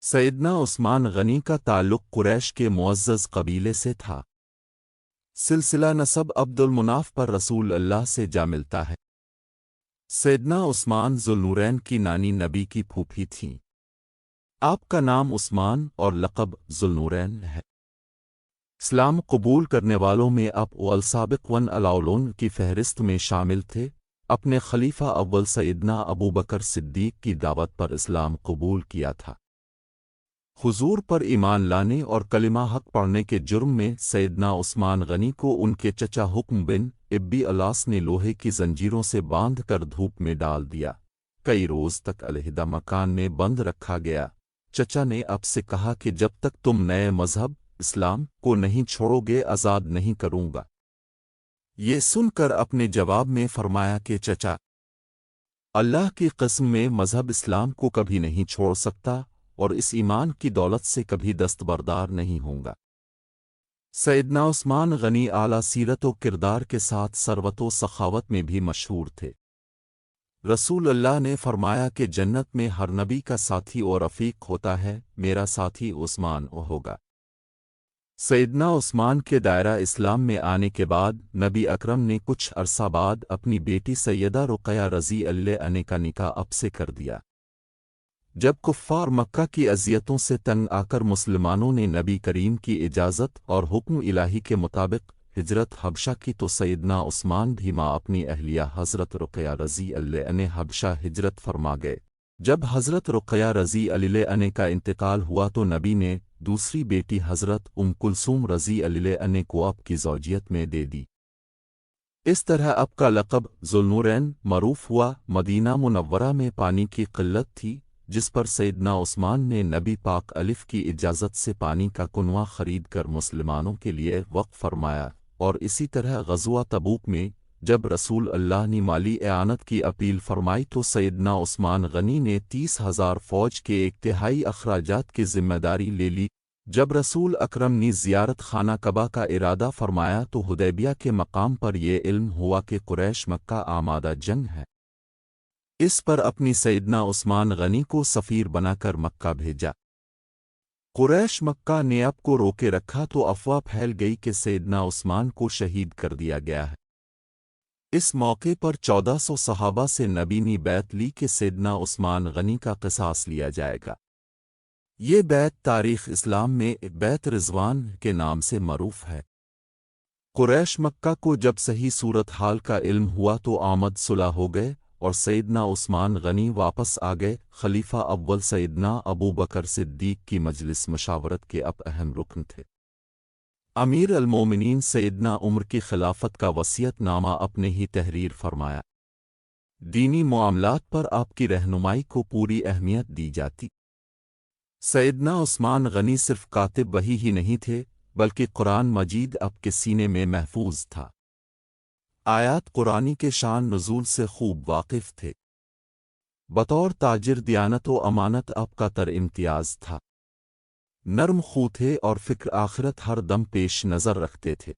सैयदना उस्मान गनी का ताल्लुक़ कुरैश के मुअज़्ज़ज़ कबीले से था। सिलसिला नसब अब्दुल मुनाफ पर रसूल अल्लाह से जा मिलता है। सैयदना उस्मान ज़ुल्नूरैन की नानी नबी की फूफी थीं। आपका नाम उस्मान और लक़ब ज़ुल्नूरैन है। इस्लाम कबूल करने वालों में आप साबिक़ अलाउलून की फहरिस्त में शामिल थे। अपने खलीफा अव्वल सैयदना अबू बकर सिद्दीक़ की दावत पर इस्लाम कबूल किया था। हुजूर पर ईमान लाने और कलिमा हक पढ़ने के जुर्म में सैयदना उस्मान गनी को उनके चचा हुक्म बिन इब्बी अलास ने लोहे की जंजीरों से बांध कर धूप में डाल दिया। कई रोज़ तक अलहदा मकान में बंद रखा गया। चचा ने अब से कहा कि जब तक तुम नए मज़हब इस्लाम को नहीं छोड़ोगे आज़ाद नहीं करूँगा। ये सुनकर अपने जवाब में फरमाया कि चचा, अल्लाह की कसम में मज़हब इस्लाम को कभी नहीं छोड़ सकता और इस ईमान की दौलत से कभी दस्तबरदार नहीं होगा। सैयदना उस्मान गनी आला सीरत व किरदार के साथ सरवत व सखावत में भी मशहूर थे। रसूल अल्लाह ने फरमाया कि जन्नत में हर नबी का साथी और रफ़ीक होता है, मेरा साथी उस्मान होगा। सैयदना उस्मान के दायरा इस्लाम में आने के बाद नबी अकरम ने कुछ अरसा बाद अपनी बेटी सैयदा रुक़या रज़ी अल्लाह अन्हा का निकाह अब से कर दिया। जब कुफ़ार मक्का की अज़ियतों से तंग आकर मुसलमानों ने नबी करीम की इजाज़त और हुक्म इलाही के मुताबिक हिजरत हबशा की तो सैयदना उस्मान भी माँ अपनी अहलिया हज़रत रुक़या रज़ी अल्लाह अन्हा हबशा हिजरत फरमा गए। जब हज़रत रुक़या रज़ी अल्लाह अन्हा का इंतकाल हुआ तो नबी ने दूसरी बेटी हज़रत कुलसूम रज़ी अल्लाह अन्हा को अब की ज़ौजियत में दे दी। इस तरह अब का लक़ब ज़ुल्नूरैन मरूफ़ हुआ। मदीना मुनव्वरा में पानी की क़िल्लत थी, जिस पर सैयदना उस्मान ने नबी पाक अलिफ़ की इजाज़त से पानी का कुनवा ख़रीद कर मुसलमानों के लिए वक़्फ़ फरमाया। और इसी तरह ग़ज़वा तबूक में जब रसूल अल्लाह ने माली एआनत की अपील फरमाई तो सैयदना उस्मान गनी ने 30,000 फ़ौज के एक तिहाई अखराजात की ज़िम्मेदारी ले ली। जब रसूल अकरम ने ज़ियारत खाना कबा का इरादा फरमाया तो हुदैबिया के मकाम पर यह इल्म हुआ कि कुरैश मक्का आमादा जंग है। इस पर अपनी सैयदना उस्मान गनी को सफ़ीर बनाकर मक्का भेजा। कुरैश मक्का ने अब को रोके रखा तो अफ़वाह फैल गई कि सैयदना उस्मान को शहीद कर दिया गया है। इस मौके पर 1400 सहाबा से नबी ने बैत ली कि सैयदना उस्मान गनी का क़िसास लिया जाएगा। ये बैत तारीख़ इस्लाम में बैत रिज़वान के नाम से मरूफ़ है। कुरैश मक्का को जब सही सूरत हाल का इल्म हुआ तो आमद सुलह हो गए और सैयदना उस्मान गनी वापस आ गए। खलीफा अव्वल सैयदना अबू बकर सिद्दीक़ की मजलिस मशावरत के अब अहम रुकन थे। अमीर अल-मोमिनीन सैयदना उमर की खिलाफत का वसीयतनामा अपने ही तहरीर फरमाया। दीनी मामलात पर आपकी रहनुमाई को पूरी अहमियत दी जाती। सैयदना उस्मान गनी सिर्फ कातिब वही ही नहीं थे, बल्कि कुरान मजीद आपके सीने में महफूज था। आयात कुरानी के शान नुज़ूल से खूब वाकिफ़ थे। बतौर ताजिर दियानत व अमानत आपका तर इम्तियाज़ था। नर्म खू थे और फ़िक्र आखिरत हर दम पेश नज़र रखते थे।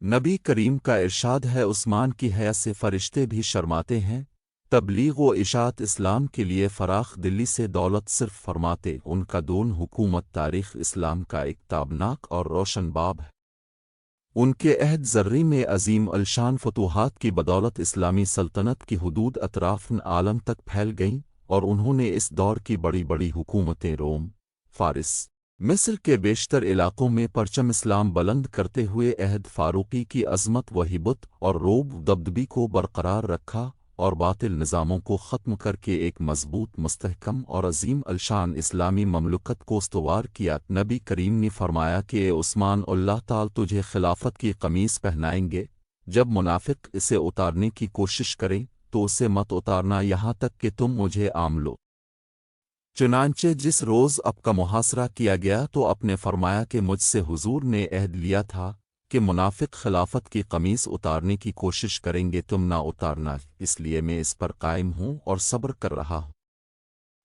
नबी करीम का इरशाद है, उस्मान की हया से फ़रिश्ते भी शर्माते हैं। तबलीग व इशाअत इस्लाम के लिए फ़राख दिली से दौलत सिर्फ फरमाते। उनका दून हुकूमत तारीख़ इस्लाम का एक ताबनाक और रोशन बाब है। उनके अहद ज़र्री में अज़ीम अलशान फतूहात की बदौलत इस्लामी सल्तनत की हुदूद अतराफ़ आलम तक फैल गईं और उन्होंने इस दौर की बड़ी बड़ी हुकूमतें रोम, फ़ारिस, मिस्र के बेशतर इलाक़ों में परचम इस्लाम बुलंद करते हुए अहद फ़ारूक़ी की अज़मत व हिब्बत और रोब दबदबी को बरक़रार रखा और बातिल निज़ामों को ख़त्म करके एक मज़बूत, मुस्तहकम और अज़ीम अलशान इस्लामी ममलकत को उस्तवार किया। नबी करीम ने फरमाया कि ए उस्मान, अल्लाह ताला तुझे खिलाफत की कमीज़ पहनाएंगे। जब मुनाफिक इसे उतारने की कोशिश करें तो उसे मत उतारना यहाँ तक कि तुम मुझे आम लो। चुनांचे जिस रोज़ आपका मुहासरा किया गया तो आपने फरमाया कि मुझसे हुजूर ने अहद लिया था कि मुनाफिक खिलाफत की कमीज़ उतारने की कोशिश करेंगे, तुम ना उतारना, इसलिए मैं इस पर कायम हूँ और सब्र कर रहा हूँ।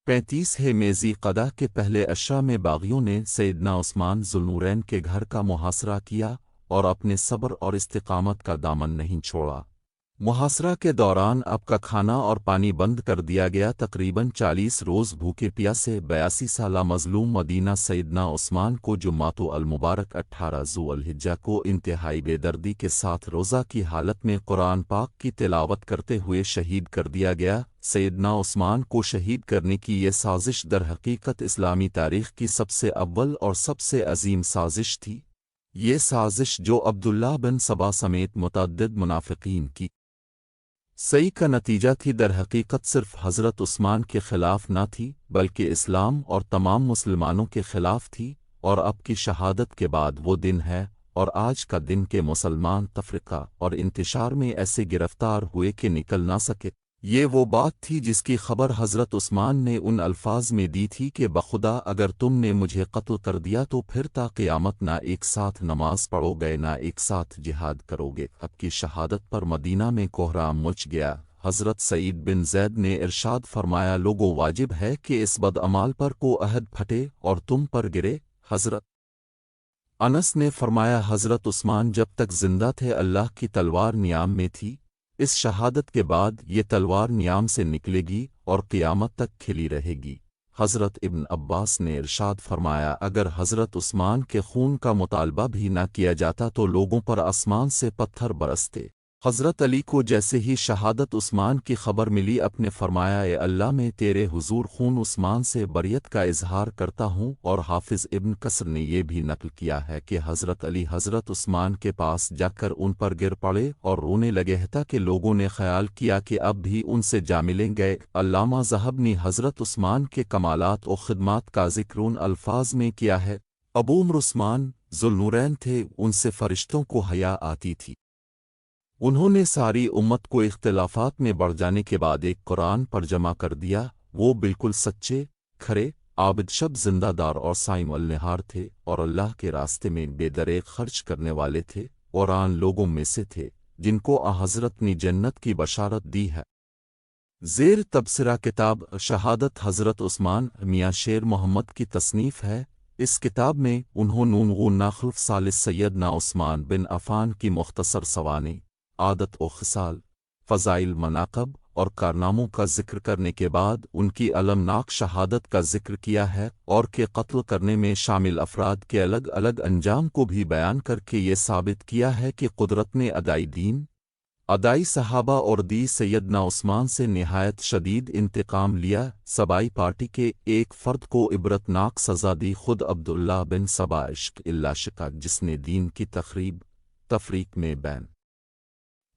35 है मेज़ी क़दा के पहले अशरा में बाग़ियों ने सैयदना उस्मान ज़ुल्नूरैन के घर का मुहासरा किया और अपने सब्र और इस्तिक़ामत का दामन नहीं छोड़ा। محاصرہ کے دوران اب کا کھانا اور پانی بند کر دیا گیا، تقریباً 40 روز بھوکے پیاسے 82 سالہ مظلوم مدینہ سیدنا عثمان کو جمعۃ المبارک 18 ذو الحجہ کو انتہائی بے دردی کے ساتھ روزہ کی حالت میں قرآن پاک کی تلاوت کرتے ہوئے شہید کر دیا گیا۔ سیدنا عثمان کو شہید کرنے کی یہ سازش در حقیقت اسلامی تاریخ کی سب سے اول اور سب سے عظیم سازش تھی۔ یہ سازش جو عبداللہ بن سبا سمیت متعدد منافقین کی صحیح کا نتیجہ تھی، در حقیقت صرف حضرت عثمان کے خلاف نہ تھی بلکہ اسلام اور تمام مسلمانوں کے خلاف تھی، اور اب کی شہادت کے بعد وہ دن ہے اور آج کا دن کہ مسلمان تفرقہ اور انتشار میں ایسے گرفتار ہوئے کہ نکل نہ سکے۔ یہ وہ بات تھی جس کی خبر حضرت عثمان نے ان الفاظ میں دی تھی کہ بخدا اگر تم نے مجھے قتل کر دیا تو پھر تا قیامت نہ ایک ساتھ نماز پڑھو گے نہ ایک ساتھ جہاد کرو گے۔ اب کی شہادت پر مدینہ میں کوہرام مچ گیا۔ حضرت سعید بن زید نے ارشاد فرمایا، لوگوں واجب ہے کہ اس بدعمال پر کو عہد پھٹے اور تم پر گرے۔ حضرت انس نے فرمایا، حضرت عثمان جب تک زندہ تھے اللہ کی تلوار نیام میں تھی، اس شہادت کے بعد یہ تلوار نیام سے نکلے گی اور قیامت تک کھلی رہے گی۔ حضرت ابن عباس نے ارشاد فرمایا، اگر حضرت عثمان کے خون کا مطالبہ بھی نہ کیا جاتا تو لوگوں پر آسمان سے پتھر برستے۔ حضرت علی کو جیسے ہی شہادت عثمان کی خبر ملی، اپنے فرمایا، اے اللہ میں تیرے حضور خون عثمان سے بریت کا اظہار کرتا ہوں۔ اور حافظ ابن کثیر نے یہ بھی نقل کیا ہے کہ حضرت علی حضرت عثمان کے پاس جا کر ان پر گر پڑے اور رونے لگے، حتیٰ کہ لوگوں نے خیال کیا کہ اب بھی ان سے جا ملیں گے۔ علامہ ذہبی نے حضرت عثمان کے کمالات و خدمات کا ذکر ان الفاظ میں کیا ہے، ابو عمر عثمان ذوالنورین تھے، ان سے فرشتوں کو حیا آتی تھی۔ انہوں نے ساری امت کو اختلافات میں بڑھ جانے کے بعد ایک قرآن پر جمع کر دیا۔ وہ بالکل سچے، کھرے، عابد شب زندہ دار اور صائم النہار تھے اور اللہ کے راستے میں بے دریغ خرچ کرنے والے تھے، اور آن لوگوں میں سے تھے جن کو حضرت نے جنت کی بشارت دی ہے۔ زیر تبصرہ کتاب شہادت حضرت عثمان میاں شیر محمد کی تصنیف ہے۔ اس کتاب میں انہوں نون ناخلف ثالث سیدنا عثمان بن عفان کی مختصر سوانح، عادت و خصال، فضائل، مناقب اور کارناموں کا ذکر کرنے کے بعد ان کی المناک شہادت کا ذکر کیا ہے، اور کہ قتل کرنے میں شامل افراد کے الگ الگ انجام کو بھی بیان کر کے یہ ثابت کیا ہے کہ قدرت نے ادائی دین، ادائی صحابہ اور دی سیدنا عثمان سے نہایت شدید انتقام لیا۔ سبائی پارٹی کے ایک فرد کو عبرتناک سزا دی، خود عبداللہ بن سبا عشق اللہ شقاق، جس نے دین کی تفریق میں بین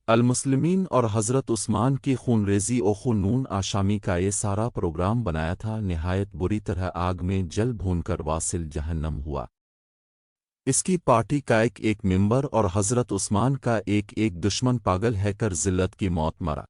المسلمین اور حضرت عثمان کی خونریزی و خون آشامی کا یہ سارا پروگرام بنایا تھا، نہایت بری طرح آگ میں جل بھون کر واصل جہنم ہوا۔ اس کی پارٹی کا ایک ممبر اور حضرت عثمان کا ایک دشمن پاگل ہے کر ذلت کی موت مرا۔